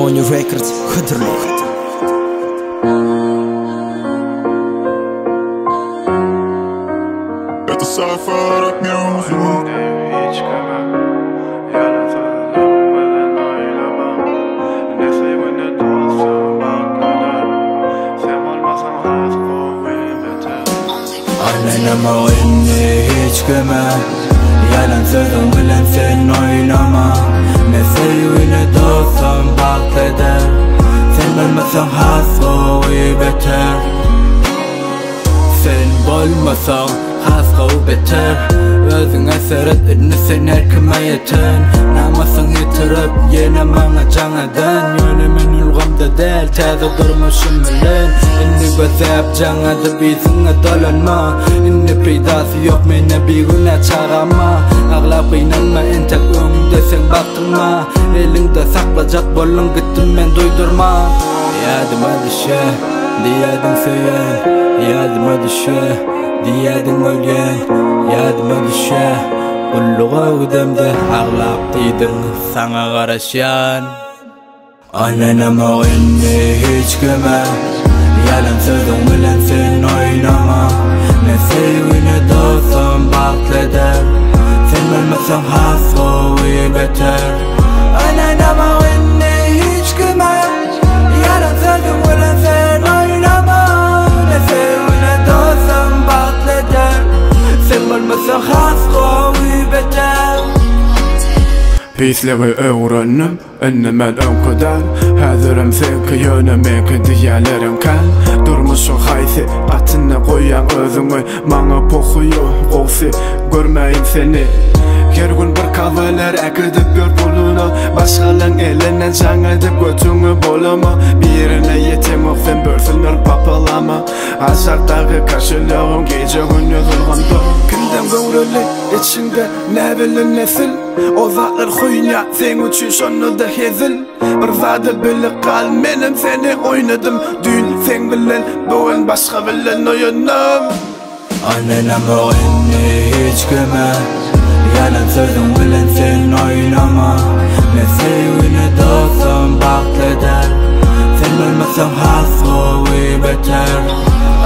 Money Records Hıdırlı. Это Cypher Rap Music. Oynama inni hiç güme, yalan sözün bilen sen oynama. Ne sevgi ne dostum bak eder, sen bilmesen hasro beter. Sen bolmasan hasro beter. Özüne seret inni sen her kime yeten. Namasın yitirip yine bana can eden. Yönümün yulgamda değil taze durmuşum bilen. İnni gözep canada bizine dolanma. İnni peydası yok mene bir güne çağırma. Ağlap inanma entek önünde sen bakma. Elinde saklacak bolun gittim ben duydurma. Yadıma düşe diyedin söylen, yadıma düşe diyedin ölgen, yadıma düşe kulluğa ödemde ağlap deydin sana karışan. Oynanama inni hiç güme, yalan sözün bilen sen oynama. Ne sevgi ne dostum bak eder, sen bilmesen hasro beter. Oynanama inni hiç güme, yalan sözün bilen sen oynama. Ne sevgi ne dostum bak eder, sen bilmesen hasro beter. Pisliği öğrendim, önümen önküden. Hazırım sevki yönümek diyelerim kan. Durmuşun haysi, atını koyan özünü. Bana pokuyu, qoğsi, görmeyin seni. Her gün bir kavalar akıdıp bir bulunu. Başkalan elinden can edip götünü bolama. Birine yetem sen börsünür papalama. Azardağı karşılığın gece günü zulganda. Kimden göğrülü içinde ne bilin nesil. O zatlar huyna sen üçün şonu da hezil. Bir zadı bilik kal menim seni oynadım. Dün sen bilen bugün başka bilen oyunum. Oynanama inni hiç güme, yalan sözün bilen sen oynama. Ne sevgi ne dostum bak eder, sen bilmesen hasro beter.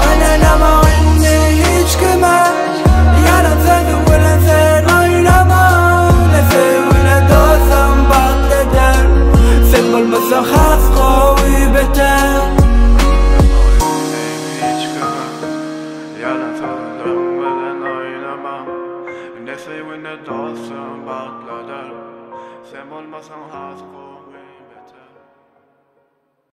Oynanama inni hiç güme, yalan sözün bilen sen oynama. Ne sevgi ne dostum bak eder, sen bilmesen hasro beter. Ne sevgi ne dostum bak eder, sen olmasan hasro